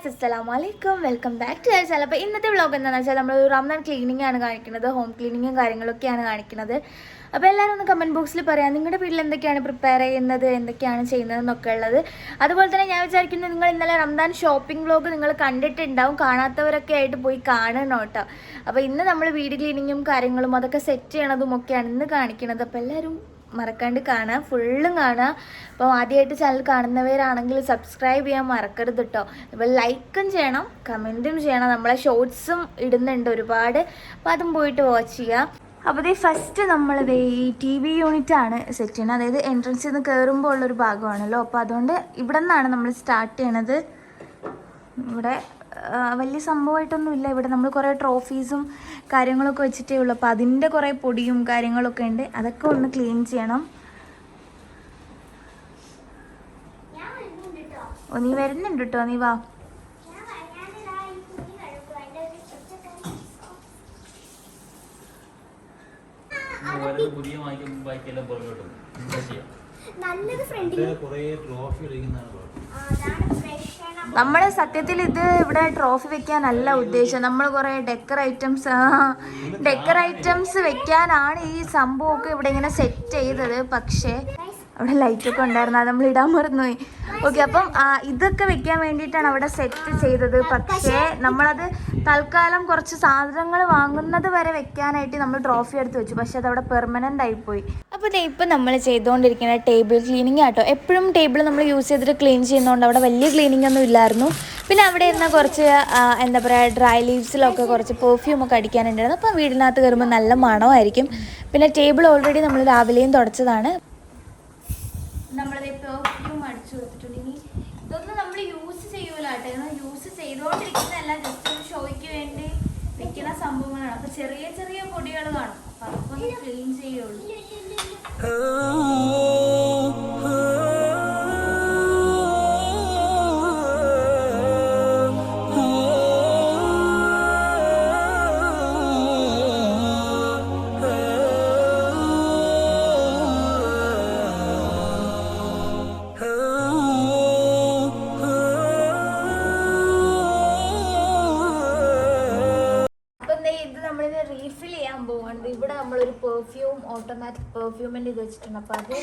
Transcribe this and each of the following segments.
Guys, അസ്സലാമു അലൈക്കും. Welcome back to channel. അപ്പോൾ ഇന്നത്തെ വ്ളോഗ് എന്താണെന്ന് വെച്ചാൽ നമ്മൾ റംദാൻ ക്ലീനിങ് ആണ് കാണിക്കുന്നത്. ഹോം ക്ലീനിങ്ങും കാര്യങ്ങളൊക്കെയാണ് കാണിക്കുന്നത്. അപ്പോൾ എല്ലാവരും ഒന്ന് കമൻറ്റ് ബോക്സിൽ പറയാം നിങ്ങളുടെ വീട്ടിൽ എന്തൊക്കെയാണ് പ്രിപ്പയർ ചെയ്യുന്നത്, എന്തൊക്കെയാണ് ചെയ്യുന്നത് എന്നൊക്കെ ഉള്ളത്. അതുപോലെ തന്നെ ഞാൻ വിചാരിക്കുന്നത് നിങ്ങൾ ഇന്നലെ റംദാൻ ഷോപ്പിംഗ് വ്ളോഗ് നിങ്ങൾ കണ്ടിട്ടുണ്ടാവും. കാണാത്തവരൊക്കെ ആയിട്ട് പോയി കാണണം കേട്ടോ. അപ്പോൾ ഇന്ന് നമ്മൾ വീട് ക്ലീനിങ്ങും കാര്യങ്ങളും അതൊക്കെ സെറ്റ് ചെയ്യണതും ഒക്കെയാണ് ഇന്ന് കാണിക്കുന്നത്. അപ്പോൾ എല്ലാവരും മറക്കാണ്ട് കാണുക, ഫുള്ളും കാണുക. അപ്പോൾ ആദ്യമായിട്ട് ചാനൽ കാണുന്നവരാണെങ്കിൽ സബ്സ്ക്രൈബ് ചെയ്യാൻ മറക്കരുത് കേട്ടോ. അപ്പോൾ ലൈക്കും ചെയ്യണം, കമൻറ്റും ചെയ്യണം. നമ്മളെ ഷോർട്സും ഇടുന്നുണ്ട് ഒരുപാട്, അപ്പോൾ അതും പോയിട്ട് വാച്ച് ചെയ്യുക. അപ്പോൾ ഇത് ഫസ്റ്റ് നമ്മളിത് ഈ ടി വി യൂണിറ്റാണ് സെറ്റ് ചെയ്യുന്നത്. അതായത് എൻട്രൻസിൽ നിന്ന് കയറുമ്പോൾ ഉള്ളൊരു ഭാഗമാണല്ലോ. അപ്പോൾ അതുകൊണ്ട് ഇവിടെ നിന്നാണ് നമ്മൾ സ്റ്റാർട്ട് ചെയ്യണത്. ഇവിടെ വലിയ സംഭവമായിട്ടൊന്നുമില്ല. ഇവിടെ നമ്മൾ കുറേ ട്രോഫീസും കാര്യങ്ങളൊക്കെ വെച്ചിട്ടേ ഉള്ളൂ. അപ്പോൾ അതിൻ്റെ കുറേ പൊടിയും കാര്യങ്ങളൊക്കെ ഉണ്ട്, അതൊക്കെ ഒന്ന് ക്ലീൻ ചെയ്യണം. ഓ, നീ വരുന്നുണ്ട് കേട്ടോ, നീ വാ. നമ്മൾ സത്യത്തിൽ ഇത് ഇവിടെ ട്രോഫി വെക്കാനല്ല ഉദ്ദേശം. നമ്മൾ കുറേ ഡെക്കർ ഐറ്റംസ് വെക്കാനാണ് ഈ സംഭവമൊക്കെ ഇവിടെ ഇങ്ങനെ സെറ്റ് ചെയ്തത്. പക്ഷേ അവിടെ ലൈറ്റൊക്കെ ഉണ്ടായിരുന്നു, അത് നമ്മൾ ഇടാൻ മറന്നുപോയി. ഓക്കെ, അപ്പം ഇതൊക്കെ വെക്കാൻ വേണ്ടിയിട്ടാണ് അവിടെ സെറ്റ് ചെയ്തത്. പക്ഷേ നമ്മളത് തൽക്കാലം കുറച്ച് സാധനങ്ങൾ വാങ്ങുന്നത് വരെ വെക്കാനായിട്ട് നമ്മൾ ട്രോഫി എടുത്ത് വെച്ചു. പക്ഷെ അതവിടെ പെർമനൻ്റ് ആയിപ്പോയി. അപ്പോൾ ഇപ്പം നമ്മൾ ചെയ്തുകൊണ്ടിരിക്കുന്ന ടേബിൾ ക്ലീനിങ് ആട്ടോ. എപ്പോഴും ടേബിൾ നമ്മൾ യൂസ് ചെയ്തിട്ട് ക്ലീൻ ചെയ്യുന്നതുകൊണ്ട് അവിടെ വലിയ ക്ലീനിങ് ഒന്നും ഇല്ലായിരുന്നു. പിന്നെ അവിടെ ഇരുന്ന കുറച്ച് എന്താ പറയുക, ഡ്രൈ ലീവ്സിലൊക്കെ കുറച്ച് പെർഫ്യൂമൊക്കെ അടിക്കാനുണ്ടായിരുന്നു. അപ്പം വീടിനകത്ത് കയറുമ്പോൾ നല്ല മണമായിരിക്കും. പിന്നെ ടേബിൾ ഓൾറെഡി നമ്മൾ രാവിലെയും തുടച്ചതാണ്. നമ്മളത് പെർഫ്യൂം അടിച്ചു കൊടുത്തിട്ടുണ്ട്. ഇനി ഇതൊന്നും നമ്മൾ യൂസ് ചെയ്യൂലാട്ടെ, യൂസ് ചെയ്തുകൊണ്ടിരിക്കുന്നതല്ല, ജസ്റ്റ് ഒരു ഷോയ്ക്ക് വേണ്ടി വെക്കുന്ന സംഭവങ്ങളാണ്. അപ്പോൾ ചെറിയ ചെറിയ പൊടികൾ കാണും, അപ്പം അതൊക്കെ ഒന്ന് ക്ലീൻ ചെയ്യുള്ളൂ. റീഫിൽ ചെയ്യാൻ പോകുന്നുണ്ട്. ഇവിടെ നമ്മളൊരു പെർഫ്യൂം, ഓട്ടോമാറ്റിക് പെർഫ്യൂമിൻ്റെ ഇത് വെച്ചിട്ടുണ്ട്. അപ്പൊ അത്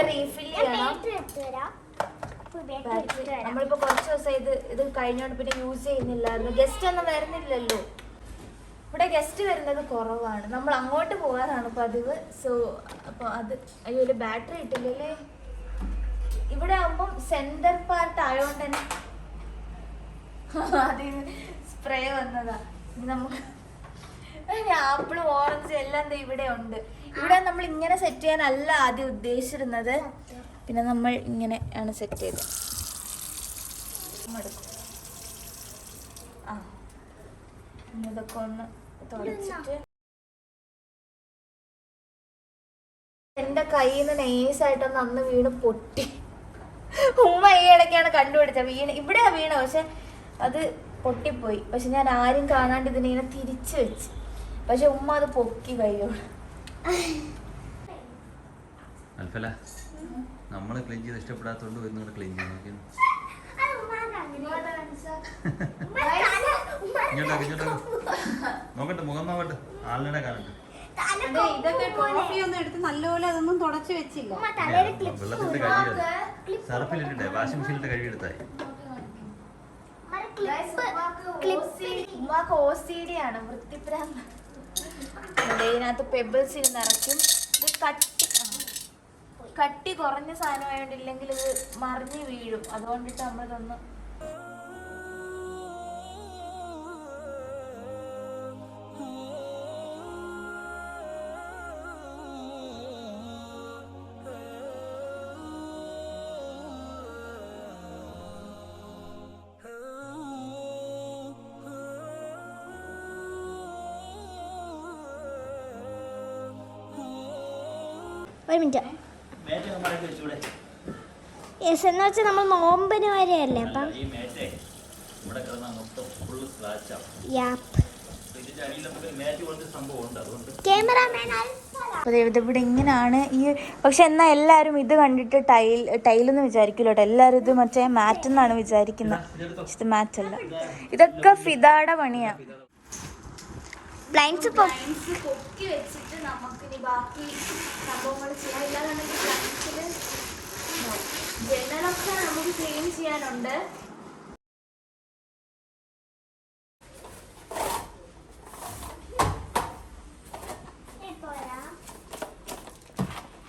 റീഫിൽ ചെയ്യണം. നമ്മളിപ്പോ കുറച്ച് ദിവസം ഇത് കഴിഞ്ഞോണ്ട് പിന്നെ യൂസ് ചെയ്യുന്നില്ലായിരുന്നു. ഗസ്റ്റ് ഒന്നും വരുന്നില്ലല്ലോ, ഇവിടെ ഗസ്റ്റ് വരുന്നത് കുറവാണ്. നമ്മൾ അങ്ങോട്ട് പോകാനാണ് പതിവ്. സോ അപ്പോൾ അത് അയ്യോ ബാറ്ററി ഇട്ടില്ലല്ലേ. ഇവിടെ ആകുമ്പം സെന്റർ പാർട്ട് ആയതുകൊണ്ട് തന്നെ അതിന് സ്പ്രേ വന്നതാ. ഇത് നമുക്ക് ആപ്പിൾ, ഓറഞ്ച് എല്ലാം ഇവിടെ ഉണ്ട്. ഇവിടെ നമ്മൾ ഇങ്ങനെ സെറ്റ് ചെയ്യാനല്ല ആദ്യം ഉദ്ദേശിച്ചിരുന്നത്. പിന്നെ നമ്മൾ ഇങ്ങനെ ആണ് സെറ്റ് ചെയ്തത്. ഇതൊക്കെ ഒന്ന് തുടച്ചിട്ട് എൻ്റെ കയ്യിൽ നിന്ന് നൈസായിട്ടൊന്ന് അന്ന് വീണ് പൊട്ടി. ഉമ്മ ഈ ഇടയ്ക്കാണ് കണ്ടുപിടിച്ചത്. ഇവിടെയാ വീണ, പക്ഷെ അത് പൊട്ടിപ്പോയി. പക്ഷെ ഞാൻ ആരും കാണാണ്ട് ഇതിനിങ്ങനെ തിരിച്ചു വെച്ച്. പക്ഷെ ഉമ്മ അത് പൊക്കി കയ്യോട്. അൽഫല, നമ്മള് ക്ലീൻ ചെയ്ത് ഇഷ്ടപ്പെടാത്തോണ്ട് നിങ്ങൾ ക്ലീൻ ചെയ്യാൻ നോക്കട്ടെ, മുഖം നോക്കട്ടെ, ആളിനെ കാണട്ടെ. ഇതൊക്കെ ട്രോഫി ഒന്നും എടുത്ത് നല്ലപോലെ അതൊന്നും തുടച്ചു വെച്ചില്ല. വെള്ളത്തിന്റെ കഴുകിയത് സർഫിലിട്ടെ, വാഷിംഗ് മെഷീനിലിട്ട് കഴുകിയെടുത്തായി. ഓസിഡിയാണ്, വൃത്തിപ്രാന്ത. ഇതിനകത്ത് പെബിൾസ് ഇരുന്ന് നിറയ്ക്കും. ഇത് കട്ടി കുറഞ്ഞ സാധനമായോണ്ട് ഇല്ലെങ്കിൽ ഇത് മറിഞ്ഞ് വീഴും. അതുകൊണ്ടിട്ട് നമ്മളിതൊന്ന് ഒരു മിനിറ്റ്. യെസ്, എന്ന് വെച്ചാൽ നമ്മൾ നോമ്പിന് വരെയല്ലേ. അപ്പം ക്യാമറാമാൻ അപ്പോൾ ഇവിടെ ഇങ്ങനെയാണ് ഈ. പക്ഷെ എന്നാൽ എല്ലാവരും ഇത് കണ്ടിട്ട് ടൈലെന്ന് വിചാരിക്കില്ല കേട്ടോ. എല്ലാവരും ഇത് മറ്റേ മാറ്റ് എന്നാണ് വിചാരിക്കുന്നത്. ഇത് മാറ്റ് അല്ല, ഇതൊക്കെ ഫിദാടെ പണിയാണ്. ബ്ലൈൻഡ്സ് പൊക്കി വെച്ചിട്ട് നമുക്കിനി ബാക്കി സംഭവങ്ങൾ ചെയ്യാം. ഇല്ലാന്നുണ്ടെങ്കിൽ ജനലൊക്കെ നമുക്ക് ക്ലീൻ ചെയ്യാനുണ്ട്.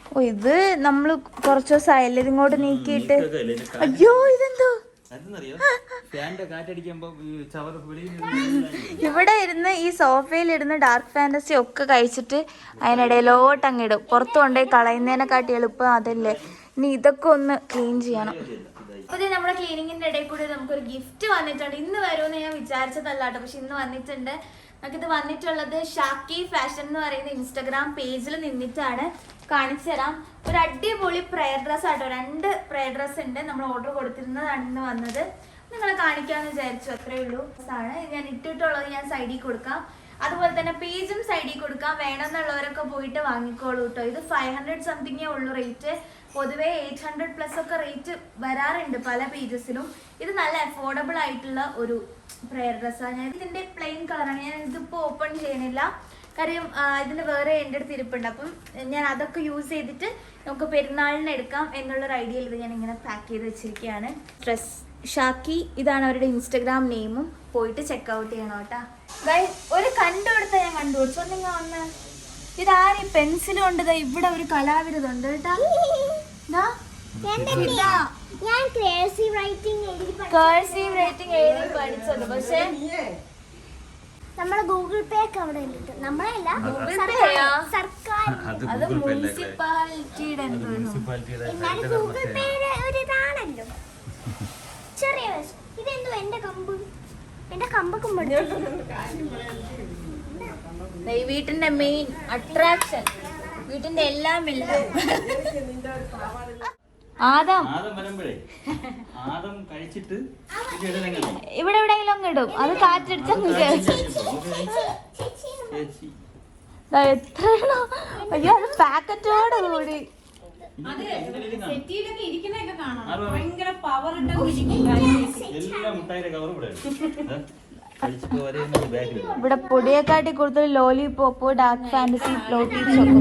ഓ, ഇത് നമ്മൾ കുറച്ച് ദിവസം ആയല്ലേ ഇങ്ങോട്ട് നീക്കിയിട്ട്. അയ്യോ, ഇതെന്തോ ഇവിടെ ഇരുന്ന് ഈ സോഫയിലിരുന്ന് ഡാർക്ക് ഫാന്റസി ഒക്കെ കഴിച്ചിട്ട് അതിനിടയിലോട്ട് അങ്ങിടും. പുറത്ത് കൊണ്ടുപോയി കളയുന്നതിനെക്കാട്ടി എളുപ്പം അതല്ലേ. ഇനി ഇതൊക്കെ ഒന്ന് ക്ലീൻ ചെയ്യണം. അപ്പോൾ ഇത് നമ്മുടെ ക്ലീനിങ്ങിന്റെ ഇടയിൽ കൂടി നമുക്കൊരു ഗിഫ്റ്റ് വന്നിട്ടുണ്ട്. ഇന്ന് വരുമെന്ന് ഞാൻ വിചാരിച്ചതല്ല കേട്ടോ, പക്ഷെ ഇന്ന് വന്നിട്ടുണ്ട്. നമുക്കിത് വന്നിട്ടുള്ളത് ഷാക്കി ഫാഷൻ എന്ന് പറയുന്ന ഇൻസ്റ്റാഗ്രാം പേജിൽ നിന്നിട്ടാണ്. കാണിച്ചു തരാം. ഒരു അടിപൊളി പ്രയർ ഡ്രസ് ആട്ടോ. 2 പ്രയർ ഡ്രസ് ഉണ്ട്. നമ്മൾ ഓർഡർ കൊടുത്തിരുന്നതാണ് ഇന്ന് വന്നത്. നിങ്ങളെ കാണിക്കാമെന്ന് വിചാരിച്ചു, അത്രേ ഉള്ളൂ. ആണ് ഞാൻ ഇട്ടിട്ടുള്ളത്. ഞാൻ സൈഡിൽ കൊടുക്കാം. അതുപോലെ തന്നെ പേജും സൈഡിൽ കൊടുക്കാം. വേണമെന്നുള്ളവരൊക്കെ പോയിട്ട് വാങ്ങിക്കോളൂ കേട്ടോ. ഇത് 500 സംതിങ്ങേ ഉള്ളൂ റേറ്റ്. പൊതുവേ 800+ ഒക്കെ റേറ്റ് വരാറുണ്ട് പല പേജസിലും. ഇത് നല്ല അഫോർഡബിൾ ആയിട്ടുള്ള ഒരു പ്രയർ ഡ്രസ്സാണ്. ഞാൻ ഇതിന്റെ പ്ലെയിൻ കളറാണ്. ഞാൻ ഇതിപ്പോൾ ഓപ്പൺ ചെയ്യണില്ല, കാര്യം ഇതിന് വേറെ എൻ്റെ അടുത്ത് ഇരിപ്പുണ്ട്. അപ്പം ഞാൻ അതൊക്കെ യൂസ് ചെയ്തിട്ട് നമുക്ക് പെരുന്നാളിന് എടുക്കാം എന്നുള്ളൊരു ഐഡിയയിൽ ഇത് ഞാൻ ഇങ്ങനെ പാക്ക് ചെയ്ത് വെച്ചിരിക്കുകയാണ്. ഡ്രസ് ഷാക്കി, ഇതാണ് അവരുടെ ഇൻസ്റ്റഗ്രാം നെയിമും. പോയിട്ട് ചെക്കൗട്ട് ചെയ്യണം കേട്ടോ. ഒരു കണ്ടുപിടുത്ത ഞാൻ കണ്ടുപിടിച്ചു. നിങ്ങൾ വന്ന് ഇതാര് പെൻസിൽ കൊണ്ട് ഇവിടെ ഒരു കലാവിരുതുണ്ട് കേട്ടാ. കേഴ്സീവ് റൈറ്റിംഗ് എഴുതി പഠിച്ചത്. പക്ഷേ നമ്മളെ ഗൂഗിൾ പേ ഒക്കെ അവിടെ ഉണ്ട്. നമ്മളല്ല, സർക്കാർ. അത് മുനിസിപ്പാലിറ്റിയുടെ എന്നാലും ഗൂഗിൾ പേയുടെ ഒരു ഇതാണല്ലോ. ചെറിയ ഇതെന്തോ എന്റെ കമ്പൊക്കെ വീട്ടിന്റെ മെയിൻ അട്രാക്ഷൻ, വീട്ടിന്റെ എല്ലാം ആദം ഇവിടെ എവിടെയെങ്കിലും അങ്ങ് ഇടും. അത് കാറ്റടിച്ചങ്ങ് എത്രയാണോ. അയ്യോ, അത് പാക്കറ്റോട് കൂടി. ഇവിടെ പൊടിയെക്കാട്ടി കൂടുതൽ ലോലിപോപ്പ്, ഡാർക്ക് ഫാന്റസി, ഫ്ലോട്ടീസ് ഒക്കെ.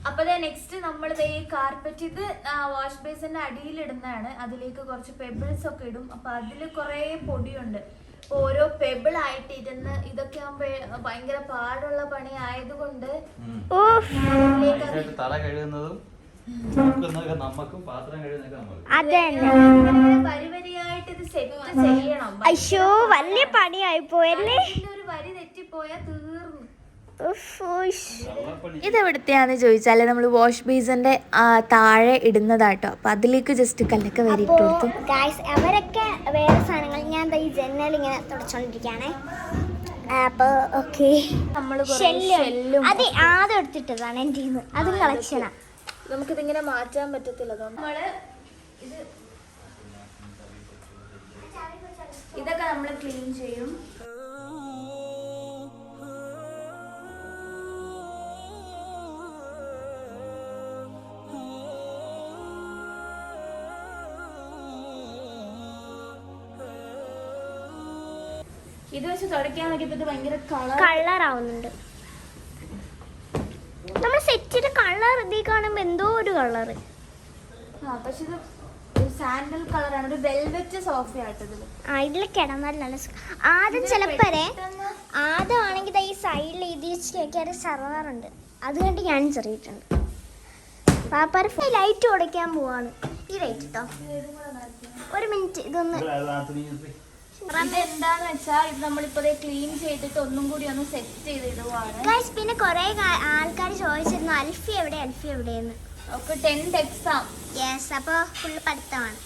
അപ്പൊ നെക്സ്റ്റ് നമ്മൾ ഈ കാർപ്പറ്റ് ഇത് വാഷ് ബേസിന്റെ അടിയിൽ ഇടുന്നതാണ്. അതിലേക്ക് കുറച്ച് പെബിൾസ് ഒക്കെ ഇടും. അപ്പൊ അതില് കുറെ പൊടിയുണ്ട്. ഓരോ പെബിൾ ആയിട്ട് ഇരുന്ന് ഇതൊക്കെ ആകുമ്പോ ഭയങ്കര പാടുള്ള പണി ആയതുകൊണ്ട് തല കഴുകുന്നതും വരിവരിയായിട്ട് ഇത് സെറ്റ് ചെയ്യണം. അയ്യോ, വലിയ പണിയായി പോയല്ലേ. ഒരു വരി തെറ്റിപ്പോയാൽ തീർന്നു. ഇതെവിടുത്തെയാന്ന് ചോദിച്ചാൽ നമ്മൾ വാഷ് ബേസിന്റെ താഴെ ഇടുന്നതാട്ടോ. അപ്പൊ അതിലേക്ക് ജസ്റ്റ് കല്ലൊക്കെ വരിട്ട് കൊടുത്തു. അവരൊക്കെ വേറെ സാധനങ്ങൾ, ഞാൻ ഈ ജനൽ ഇങ്ങനെ തുടച്ചോണ്ടിരിക്കുകയാണേ. അപ്പൊ ഓക്കെ, അതെ ആദ്യം എടുത്തിട്ടതാണ് എൻ്റെ ഇന്ന്. അതും കളക്ഷനാ. നമുക്കിതിങ്ങനെ മാറ്റാൻ പറ്റത്തില്ല. ഇതൊക്കെ നമ്മൾ ക്ലീൻ ചെയ്യും. ഇത് വെച്ച് തുടയ്ക്കാൻ നോക്കിയപ്പോ ഇത് ഭയങ്കര കളറാവുന്നുണ്ട്. നമ്മൾ സെറ്റിന്റെ കളർ ഇതീ കാണുമ്പോ എന്തോ ഒരു കളറ്. പക്ഷെ ഇത് സാൻഡൽ കളറാണ്. ഒരു വെൽവെറ്റ് സോഫയായിട്ടത്. ഇതിൽ കിടന്നാൽ നല്ല ആദ്യം ചിലപ്പോ ആദ്യം ആണെങ്കിൽ ഈ സൈഡിൽ ഇതിൽ സർവാറുണ്ട്. അത് കണ്ട് ഞാൻ ചെറിയിട്ടുണ്ട്. പാപ്പാര ലൈറ്റ് ഉടയ്ക്കാൻ പോവാണ്. ഈ ലൈറ്റ് കേട്ടോ, ഒരു മിനിറ്റ് ഇതൊന്ന്. ഇതെന്താന്ന് വെച്ചാൽ ഇത് നമ്മളിപ്പോ ക്ലീൻ ചെയ്തിട്ട് ഒന്നും കൂടി ഒന്ന് സെറ്റ് ചെയ്തിടുവാണ്. പിന്നെ കുറെ ആൾക്കാർ ചോദിച്ചിരുന്നു അൽഫി എവിടെയെന്ന്. ഒക്കെ 10th എക്സാം. യെസ്, അപ്പൊ ഫുള്ള് പഠിത്തമാണ്.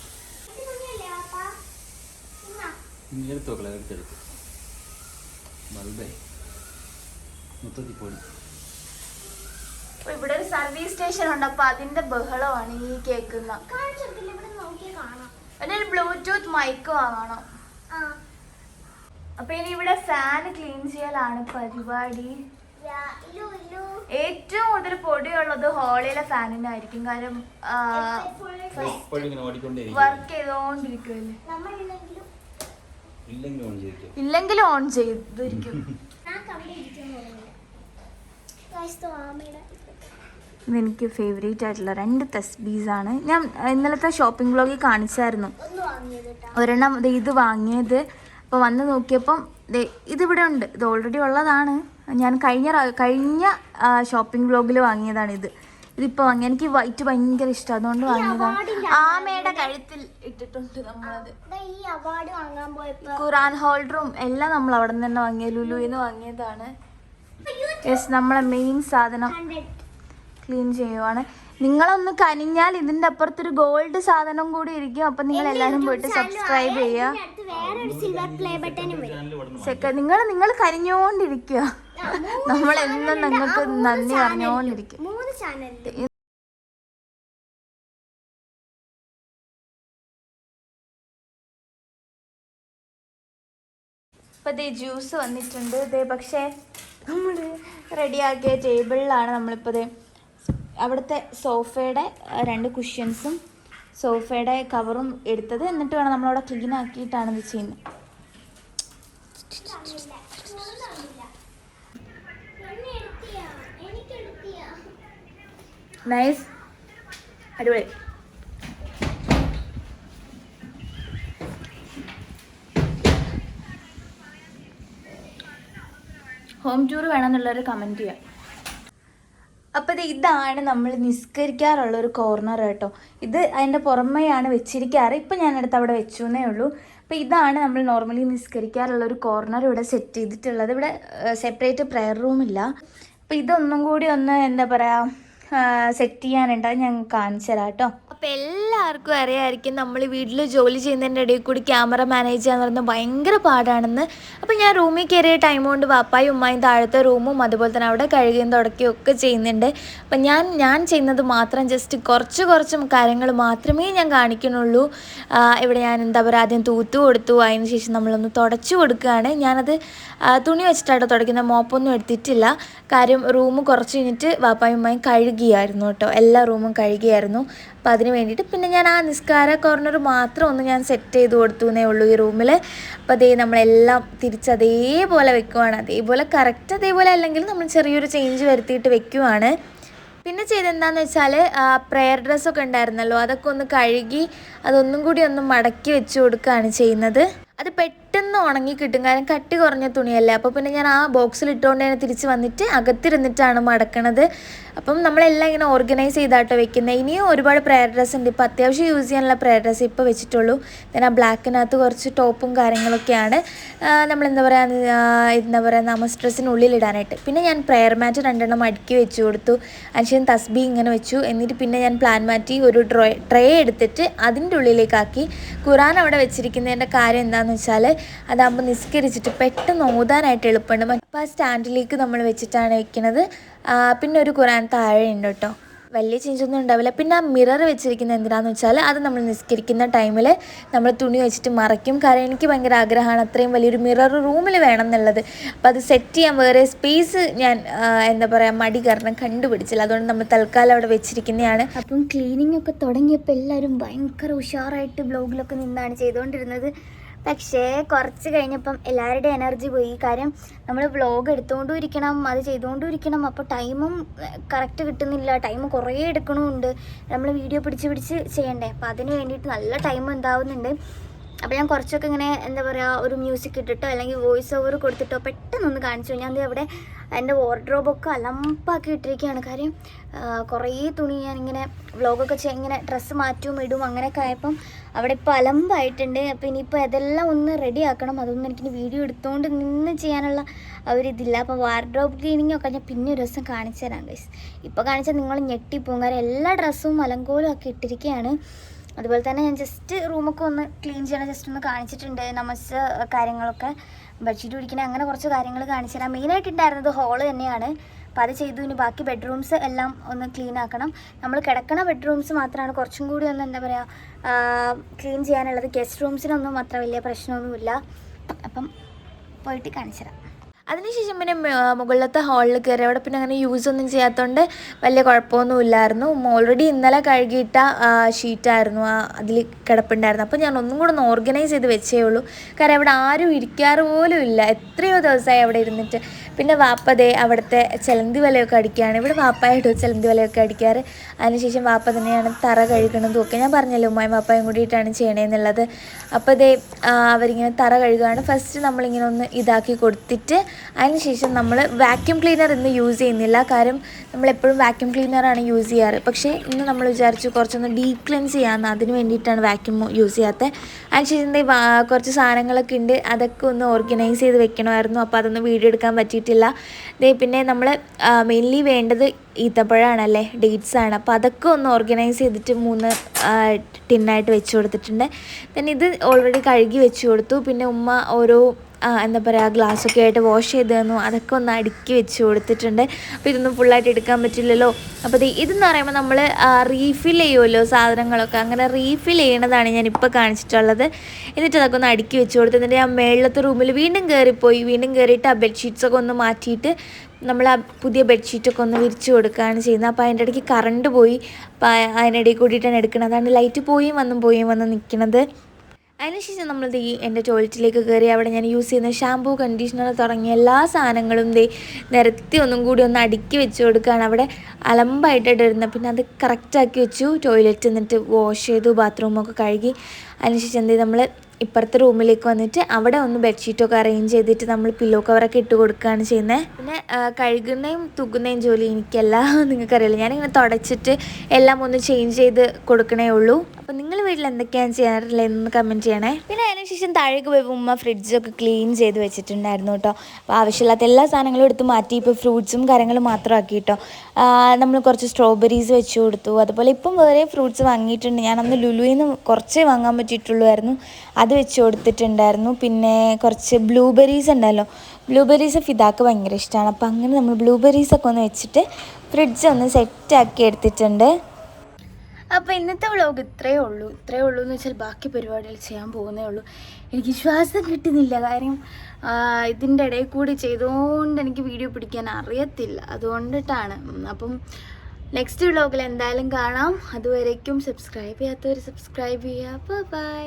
ഇവിടെ ഒരു സർവീസ് സ്റ്റേഷൻ ഉണ്ട്. അപ്പൊ അതിന്റെ ബഹളമാണ് ഈ കേൾക്കുന്ന. ഒരു ബ്ലൂടൂത്ത് മൈക്ക് വാങ്ങണം. അപ്പൊ ഇനി ഇവിടെ ഫാൻ ക്ലീൻ ചെയ്യലാണ് പരിപാടി. ഏറ്റവും കൂടുതൽ പൊടിയുള്ളത് ഹോളിലെ ഫാനിനായിരിക്കും. കാരണം വർക്ക് ചെയ്തോണ്ടിരിക്കുമല്ലേ, ഇല്ലെങ്കിലും ഓൺ ചെയ്തിരിക്കും. ഇതെനിക്ക് ഫേവറേറ്റ് ആയിട്ടുള്ള 2 തസ്ബീസാണ്. ഞാൻ ഇന്നലത്തെ ഷോപ്പിംഗ് വ്ലോഗിൽ കാണിച്ചായിരുന്നു. ഒരെണ്ണം ഇത് വാങ്ങിയത്. അപ്പോൾ വന്ന് നോക്കിയപ്പം ഇതിവിടെ ഉണ്ട്. ഇത് ഓൾറെഡി ഉള്ളതാണ്. ഞാൻ കഴിഞ്ഞ ഷോപ്പിംഗ് വ്ലോഗിൽ വാങ്ങിയതാണിത്. ഇതിപ്പോൾ വാങ്ങി. എനിക്ക് വൈറ്റ് ഭയങ്കര ഇഷ്ടം, അതുകൊണ്ട് വാങ്ങിയതാണ്. ആമയുടെ കഴുത്തിൽ ഇട്ടിട്ടുണ്ട് നമ്മളത്. ഖുറാൻ ഹോൾഡറും എല്ലാം നമ്മൾ അവിടെ നിന്ന് തന്നെ വാങ്ങിയത്. ലുലുവിന്ന് വാങ്ങിയതാണ്. യെസ്, നമ്മളെ മെയിൻ സാധനം ക്ലീൻ ചെയ്യുവാണ്. നിങ്ങളൊന്ന് കനിഞ്ഞാൽ ഇതിന്റെ അപ്പുറത്തൊരു ഗോൾഡ് സാധനം കൂടി ഇരിക്കും. അപ്പൊ നിങ്ങൾ എല്ലാരും പോയിട്ട് സബ്സ്ക്രൈബ് ചെയ്യുക. നിങ്ങൾ കനിഞ്ഞോണ്ടിരിക്കുക. നമ്മൾ എന്നും നിങ്ങൾക്ക് നന്ദി പറഞ്ഞോണ്ടിരിക്കും. ഇപ്പൊ ദേ ജ്യൂസ് വന്നിട്ടുണ്ട്. ദേ പക്ഷേ നമ്മൾ റെഡിയാക്കിയ ടേബിളിലാണ് നമ്മളിപ്പോൾ അവിടുത്തെ സോഫയുടെ 2 കുഷ്യൻസും സോഫയുടെ കവറും എടുത്തത്. എന്നിട്ട് വേണം നമ്മളവിടെ ക്ലീൻ ആക്കിയിട്ടാണ് ഇത് ചെയ്യുന്നത്. നൈസ്, അടിപൊളി. ഹോം ടൂർ വേണമെന്നുള്ളൊരു കമൻറ്റ് ചെയ്യാം. അപ്പോൾ ഇതാണ് നമ്മൾ നിസ്കരിക്കാറുള്ള ഒരു കോർണർ കേട്ടോ. ഇത് അതിൻ്റെ പുറമെയാണ് വെച്ചിരിക്കാറ്. ഇപ്പം ഞാനെടുത്ത് അവിടെ വെച്ചു എന്നേ ഉള്ളൂ. അപ്പോൾ ഇതാണ് നമ്മൾ നോർമലി നിസ്കരിക്കാറുള്ള ഒരു കോർണർ ഇവിടെ സെറ്റ് ചെയ്തിട്ടുള്ളത്. ഇവിടെ സെപ്പറേറ്റ് പ്രെയർ റൂമില്ല. അപ്പോൾ ഇതൊന്നും കൂടി ഒന്ന് എന്താ പറയുക സെറ്റ് ചെയ്യാനുണ്ട്. അത് ഞാൻ കാണിച്ചു തരാം കേട്ടോ. അപ്പോൾ എല്ലാവർക്കും അറിയാമായിരിക്കും നമ്മൾ വീട്ടിൽ ജോലി ചെയ്യുന്നതിൻ്റെ ഇടയിൽ കൂടി ക്യാമറ മാനേജ് ചെയ്യാന്ന് പറയുന്നത് ഭയങ്കര പാടാണെന്ന്. അപ്പോൾ ഞാൻ റൂമിൽ കയറിയ ടൈം കൊണ്ട് പാപ്പായും ഉമ്മായും താഴത്തെ റൂമും അതുപോലെ തന്നെ അവിടെ കഴുകുകയും തുടക്കുകയും ഒക്കെ ചെയ്യുന്നുണ്ട്. അപ്പം ഞാൻ ചെയ്യുന്നത് മാത്രം ജസ്റ്റ് കുറച്ച് കാര്യങ്ങൾ മാത്രമേ ഞാൻ കാണിക്കുന്നുള്ളൂ. ഇവിടെ ഞാൻ എന്താ പറയുക, ആദ്യം തൂത്ത് കൊടുത്തു. അതിന് ശേഷം നമ്മളൊന്ന് തുടച്ചു കൊടുക്കുകയാണ്. ഞാനത് തുണി വെച്ചിട്ടാണ് തുടയ്ക്കുന്നത്. മോപ്പൊന്നും എടുത്തിട്ടില്ല. കാര്യം റൂം കുറച്ച് കഴിഞ്ഞിട്ട് പാപ്പായും ഉമ്മായും കഴുകിയായിരുന്നു കേട്ടോ. എല്ലാ റൂമും കഴുകിയായിരുന്നു. അപ്പോൾ അതിന് വേണ്ടിയിട്ട് പിന്നെ ഞാൻ ആ നിസ്കാര കോർണർ മാത്രം ഒന്ന് ഞാൻ സെറ്റ് ചെയ്ത് കൊടുത്തു എന്നേ ഉള്ളൂ ഈ റൂമിൽ. അപ്പോൾ അതേ നമ്മളെല്ലാം തിരിച്ചതേപോലെ വെക്കുവാണ്. അതേപോലെ കറക്റ്റ് അതേപോലെ അല്ലെങ്കിൽ നമ്മൾ ചെറിയൊരു ചേഞ്ച് വരുത്തിയിട്ട് വെക്കുവാണ്. പിന്നെ ചെയ്തെന്താണെന്ന് വെച്ചാൽ പ്രെയർ ഡ്രസ്സൊക്കെ ഉണ്ടായിരുന്നല്ലോ, അതൊക്കെ ഒന്ന് കഴുകി അതൊന്നും കൂടി ഒന്ന് മടക്കി വെച്ച് കൊടുക്കുകയാണ് ചെയ്യുന്നത്. അത് പെട്ടെന്ന് ഉണങ്ങി കിട്ടും. കാരണം കട്ടി കുറഞ്ഞ തുണിയല്ലേ. അപ്പോൾ പിന്നെ ഞാൻ ആ ബോക്സിൽ ഇട്ടുകൊണ്ട് തന്നെ തിരിച്ച് വന്നിട്ട് അകത്തിരുന്നിട്ടാണ് മടക്കണത്. അപ്പം നമ്മളെല്ലാം ഇങ്ങനെ ഓർഗനൈസ് ചെയ്താട്ടോ വെക്കുന്നത്. ഇനിയും ഒരുപാട് പ്രെയർ ഡ്രസ്സ് ഉണ്ട്. ഇപ്പോൾ അത്യാവശ്യം യൂസ് ചെയ്യാനുള്ള പ്രെയർ ഡ്രസ്സ് ഇപ്പോൾ വെച്ചിട്ടുള്ളൂ. then ആ ബ്ലാക്കിനകത്ത് കുറച്ച് ടോപ്പും കാര്യങ്ങളൊക്കെയാണ് നമ്മളെന്താ പറയുക നമസ് ഡ്രസ്സിനുള്ളിൽ ഇടാനായിട്ട്. പിന്നെ ഞാൻ പ്രെയർ മാറ്റ് 2 എണ്ണം അടുക്കി വെച്ച് കൊടുത്തു. അതിനുശേഷം തസ്ബീ ഇങ്ങനെ വെച്ചു. എന്നിട്ട് പിന്നെ ഞാൻ പ്ലാൻ മാറ്റി ഒരു ട്രേ എടുത്തിട്ട് അതിൻ്റെ ഉള്ളിലേക്കാക്കി. ഖുറാൻ അവിടെ വെച്ചിരിക്കുന്നതിൻ്റെ കാര്യം എന്താണെന്ന് വെച്ചാൽ അതാകുമ്പോൾ നിസ്കരിച്ചിട്ട് പെട്ടെന്ന് ഓതാനായിട്ട് എളുപ്പമുണ്ട്. അപ്പോൾ ആ സ്റ്റാൻഡിലേക്ക് നമ്മൾ വെച്ചിട്ടാണ് വെക്കുന്നത്. പിന്നെ ഒരു ഖുറാൻ താഴെ ഉണ്ട് കേട്ടോ. വലിയ ചേഞ്ചൊന്നും ഉണ്ടാവില്ല. പിന്നെ ആ മിറർ വെച്ചിരിക്കുന്നത് എന്തിനാണെന്ന് വെച്ചാൽ അത് നമ്മൾ നിസ്കരിക്കുന്ന ടൈമിൽ നമ്മൾ തുണി വെച്ചിട്ട് മറയ്ക്കും. കാരണം എനിക്ക് ഭയങ്കര ആഗ്രഹമാണ് അത്രയും വലിയൊരു മിറർ റൂമിൽ വേണം എന്നുള്ളത്. അപ്പോൾ അത് സെറ്റ് ചെയ്യാൻ വേറെ സ്പേസ് ഞാൻ എന്താ പറയുക മടി കാരണം കണ്ടുപിടിച്ചില്ല. അതുകൊണ്ട് നമ്മൾ തൽക്കാലം അവിടെ വെച്ചിരിക്കുന്നതാണ്. അപ്പം ക്ലീനിങ് ഒക്കെ തുടങ്ങിയപ്പോൾ എല്ലാവരും ഭയങ്കര ഉഷാറായിട്ട് ബ്ലോഗിലൊക്കെ നിന്നാണ് ചെയ്തുകൊണ്ടിരുന്നത്. പക്ഷേ കുറച്ച് കഴിഞ്ഞപ്പം എല്ലാവരുടെയും എനർജി പോയി. കാര്യം നമ്മൾ വ്ളോഗ് എടുത്തുകൊണ്ടും ഇരിക്കണം, അത് ചെയ്തുകൊണ്ടും ഇരിക്കണം. അപ്പോൾ ടൈമും കറക്റ്റ് കിട്ടുന്നില്ല. ടൈം കുറേ എടുക്കണമുണ്ട്. നമ്മൾ വീഡിയോ പിടിച്ച് ചെയ്യണ്ടേ. അപ്പോൾ അതിന് വേണ്ടിയിട്ട് നല്ല ടൈം ഉണ്ടാവുന്നുണ്ട്. അപ്പോൾ ഞാൻ കുറച്ചൊക്കെ ഇങ്ങനെ എന്താ പറയുക ഒരു മ്യൂസിക് ഇട്ടിട്ടോ അല്ലെങ്കിൽ വോയിസ് ഓവർ കൊടുത്തിട്ടോ പെട്ടെന്നൊന്ന് കാണിച്ചു. ഞാൻ അവിടെ എൻ്റെ വാർഡ്രോബൊക്കെ അലമ്പാക്കി ഇട്ടിരിക്കുകയാണ്. കാര്യം കുറേ തുണി ഞാനിങ്ങനെ വ്ളോഗൊക്കെ ഇങ്ങനെ ഡ്രസ്സ് മാറ്റും ഇടും അങ്ങനെയൊക്കെ ആയപ്പം അവിടെ ഇപ്പോൾ അലമ്പായിട്ടുണ്ട്. അപ്പോൾ ഇനിയിപ്പോൾ അതെല്ലാം ഒന്ന് റെഡി ആക്കണം. അതൊന്നും എനിക്ക് വീഡിയോ എടുത്തുകൊണ്ട് നിന്ന് ചെയ്യാനുള്ള ഒരിതില്ല. അപ്പോൾ വാർഡ്രോബ് ക്ലീനിങ് ഒക്കെ ഞാൻ പിന്നെ ഒരു ദിവസം കാണിച്ചു തരാം ഗൈസ്. ഇപ്പോൾ കാണിച്ചാൽ നിങ്ങൾ ഞെട്ടിപ്പോകും. കാരണം എല്ലാ ഡ്രസ്സും അലങ്കോലും ഒക്കെ ഇട്ടിരിക്കുകയാണ്. അതുപോലെ തന്നെ ഞാൻ ജസ്റ്റ് റൂമൊക്കെ ഒന്ന് ക്ലീൻ ചെയ്യണം ജസ്റ്റ് ഒന്ന് കാണിച്ചിട്ടുണ്ട്. നമസ് കാര്യങ്ങളൊക്കെ ബെഡ്ഷീറ്റ് പിടിക്കണേ അങ്ങനെ കുറച്ച് കാര്യങ്ങൾ കാണിച്ചു തരാം. മെയിനായിട്ട് ഉണ്ടായിരുന്നത് ഹോള് തന്നെയാണ്. അപ്പോൾ അത് ചെയ്തു. ഇനി ബാക്കി ബെഡ്റൂംസ് എല്ലാം ഒന്ന് ക്ലീൻ ആക്കണം. നമ്മൾ കിടക്കണ ബെഡ്റൂംസ് മാത്രമാണ് കുറച്ചും കൂടി ഒന്ന് എന്താ പറയുക ക്ലീൻ ചെയ്യാനുള്ളത്. ഗസ്റ്റ് റൂംസിനൊന്നും അത്ര വലിയ പ്രശ്നമൊന്നുമില്ല. അപ്പം പോയിട്ട് കാണിച്ചു തരാം. അതിനുശേഷം പിന്നെ മുകളിലത്തെ ഹാളിൽ കയറി. അവിടെ പിന്നെ അങ്ങനെ യൂസ് ഒന്നും ചെയ്യാത്തതുകൊണ്ട് വലിയ കുഴപ്പമൊന്നുമില്ലായിരുന്നു. ഓൾറെഡി ഇന്നലെ കഴുകിയിട്ട ഷീറ്റായിരുന്നു അതിൽ കിടപ്പുണ്ടായിരുന്നു. അപ്പോൾ ഞാൻ ഒന്നും കൂടെ ഒന്ന് ഓർഗനൈസ് ചെയ്ത് വെച്ചേ ഉള്ളൂ. കാരണം അവിടെ ആരും ഇരിക്കാറ് പോലും ഇല്ല, എത്രയോ ദിവസമായി അവിടെ ഇരുന്നിട്ട്. പിന്നെ വാപ്പതേ അവിടുത്തെ ചിലന്തി വലയൊക്കെ അടിക്കുകയാണ്. ഇവിടെ വാപ്പായിട്ട് ചിലന്തി വലയൊക്കെ അടിക്കാറ്. അതിനുശേഷം വാപ്പ തന്നെയാണ് തറ കഴുകണതും ഒക്കെ. ഞാൻ പറഞ്ഞല്ലോ ഉമ്മയും വാപ്പായും കൂടിയിട്ടാണ് ചെയ്യണേന്നുള്ളത്. അപ്പോൾ അതേ അവരിങ്ങനെ തറ കഴുകുകയാണ്. ഫസ്റ്റ് നമ്മളിങ്ങനെ ഒന്ന് ഇതാക്കി കൊടുത്തിട്ട് അതിനുശേഷം നമ്മൾ വാക്യൂം ക്ലീനർ ഇന്ന് യൂസ് ചെയ്യുന്നില്ല. കാരണം നമ്മളെപ്പോഴും വാക്യൂം ക്ലീനറാണ് യൂസ് ചെയ്യാറ്. പക്ഷേ ഇന്ന് നമ്മൾ വിചാരിച്ചു കുറച്ചൊന്ന് ഡീപ്പ് ക്ലെൻസ് ചെയ്യാമെന്ന്, അതിന് വേണ്ടിയിട്ടാണ് വാക്യൂം യൂസ് ചെയ്യാത്തത്. അതിനുശേഷം കുറച്ച് സാധനങ്ങളൊക്കെ ഉണ്ട്, അതൊക്കെ ഒന്ന് ഓർഗനൈസ് ചെയ്ത് വെക്കണമായിരുന്നു. അപ്പോൾ അതൊന്നും വീഡിയോ എടുക്കാൻ പറ്റിയിട്ടില്ല. പിന്നെ നമ്മൾ മെയിൻലി വേണ്ടത് ഈത്തപ്പഴമാണല്ലേ, ഡേറ്റ്സാണ്. അപ്പോൾ അതൊക്കെ ഒന്ന് ഓർഗനൈസ് ചെയ്തിട്ട് 3 ടിന്നായിട്ട് വെച്ച് കൊടുത്തിട്ടുണ്ട്. പിന്നെ ഇത് ഓൾറെഡി കഴുകി വെച്ച് കൊടുത്തു. പിന്നെ ഉമ്മ ഓരോ എന്താ പറയുക ഗ്ലാസ്സൊക്കെ ആയിട്ട് വാഷ് ചെയ്ത് തന്നു, അതൊക്കെ ഒന്ന് അടുക്കി വെച്ച് കൊടുത്തിട്ടുണ്ട്. അപ്പോൾ ഇതൊന്നും ഫുള്ളായിട്ട് എടുക്കാൻ പറ്റില്ലല്ലോ. അപ്പോൾ ഇതെന്ന് പറയുമ്പോൾ നമ്മൾ റീഫിൽ ചെയ്യുമല്ലോ സാധനങ്ങളൊക്കെ, അങ്ങനെ റീഫിൽ ചെയ്യണതാണ് ഞാനിപ്പോൾ കാണിച്ചിട്ടുള്ളത്. എന്നിട്ട് അതൊക്കെ ഒന്ന് അടുക്കി വെച്ച് കൊടുത്ത് എന്നിട്ട് ഞാൻ മേളിലത്തെ റൂമിൽ വീണ്ടും കയറിയിട്ട് ആ ബെഡ്ഷീറ്റ്സൊക്കെ ഒന്ന് മാറ്റിയിട്ട് നമ്മൾ ആ പുതിയ ബെഡ്ഷീറ്റൊക്കെ ഒന്ന് വിരിച്ച് കൊടുക്കുകയാണ് ചെയ്യുന്നത്. അപ്പോൾ അതിൻ്റെ ഇടയ്ക്ക് കറണ്ട് പോയി. അപ്പോൾ അതിനിടയിൽ കൂടിയിട്ടാണ് എടുക്കുന്നത്. അതാണ് ലൈറ്റ് പോയും വന്നും നിൽക്കുന്നത്. അതിനുശേഷം നമ്മൾ എൻ്റെ ടോയ്ലറ്റിലേക്ക് കയറി. അവിടെ ഞാൻ യൂസ് ചെയ്യുന്ന ഷാമ്പൂ, കണ്ടീഷണർ തുടങ്ങിയ എല്ലാ സാധനങ്ങളും നിരത്തി ഒന്നും കൂടി ഒന്ന് അടുക്കി വെച്ച് കൊടുക്കുകയാണ്. അവിടെ അലമ്പായിട്ടായിട്ട് ഇരുന്നത്. പിന്നെ അത് കറക്റ്റാക്കി വെച്ചു ടോയ്ലറ്റ്. എന്നിട്ട് വാഷ് ചെയ്തു, ബാത്റൂമൊക്കെ കഴുകി. അതിനുശേഷം നമ്മൾ ഇപ്പുറത്തെ റൂമിലേക്ക് വന്നിട്ട് അവിടെ ഒന്ന് ബെഡ്ഷീറ്റൊക്കെ അറേഞ്ച് ചെയ്തിട്ട് നമ്മൾ പില്ലോ കവറൊക്കെ ഇട്ട് കൊടുക്കുകയാണ് ചെയ്യുന്നത്. പിന്നെ കഴുകുന്നതും തുകുന്നതും ജോലി എനിക്കല്ല, നിങ്ങൾക്കറിയില്ല. ഞാനിങ്ങനെ തുടച്ചിട്ട് എല്ലാം ഒന്ന് ചേഞ്ച് ചെയ്ത് കൊടുക്കണേ ഉള്ളൂ. അപ്പോൾ നിങ്ങൾ വീട്ടിൽ എന്തൊക്കെയാണ് ചെയ്യാറില്ല എന്ന് കമൻറ്റ് ചെയ്യണേ. പിന്നെ അതിനുശേഷം താഴേക്ക് പോയപ്പോൾ ഉമ്മ ഫ്രിഡ്ജൊക്കെ ക്ലീൻ ചെയ്ത് വെച്ചിട്ടുണ്ടായിരുന്നു കേട്ടോ. അപ്പോൾ ആവശ്യമില്ലാത്ത എല്ലാ സാധനങ്ങളും എടുത്ത് മാറ്റി ഇപ്പോൾ ഫ്രൂട്ട്സും കാര്യങ്ങളും മാത്രം ആക്കി കേട്ടോ. നമ്മൾ കുറച്ച് സ്ട്രോബെറീസ് വെച്ച് കൊടുത്തു. അതുപോലെ ഇപ്പം വേറെ ഫ്രൂട്ട്സ് വാങ്ങിയിട്ടുണ്ട്. ഞാനന്ന് ലുലുവിൽ നിന്ന് കുറച്ചേ വാങ്ങാൻ പറ്റിയിട്ടുള്ളായിരുന്നു, അത് വെച്ച് കൊടുത്തിട്ടുണ്ടായിരുന്നു. പിന്നെ കുറച്ച് ബ്ലൂബെറീസ് ഉണ്ടല്ലോ, ബ്ലൂബെറീസ് ഫിദാക്ക് ഭയങ്കര ഇഷ്ടമാണ്. അപ്പോൾ അങ്ങനെ നമ്മൾ ബ്ലൂബെറീസൊക്കെ ഒന്ന് വെച്ചിട്ട് ഫ്രിഡ്ജ് ഒന്ന് സെറ്റാക്കി എടുത്തിട്ടുണ്ട്. അപ്പോൾ ഇന്നത്തെ വ്ളോഗ് ഇത്രയേ ഉള്ളൂ എന്ന് വെച്ചാൽ ബാക്കി പരിപാടികൾ ചെയ്യാൻ പോകുന്നേ ഉള്ളൂ. എനിക്ക് ശ്വാസം കിട്ടുന്നില്ല, കാര്യം ഇതിൻ്റെ ഇടയിൽ കൂടി ചെയ്തുകൊണ്ട് എനിക്ക് വീഡിയോ പിടിക്കാൻ അറിയത്തില്ല, അതുകൊണ്ടിട്ടാണ്. അപ്പം നെക്സ്റ്റ് വ്ളോഗിൽ എന്തായാലും കാണാം. അതുവരേക്കും സബ്സ്ക്രൈബ് ചെയ്യാത്തവർ സബ്സ്ക്രൈബ് ചെയ്യുക. ബൈ.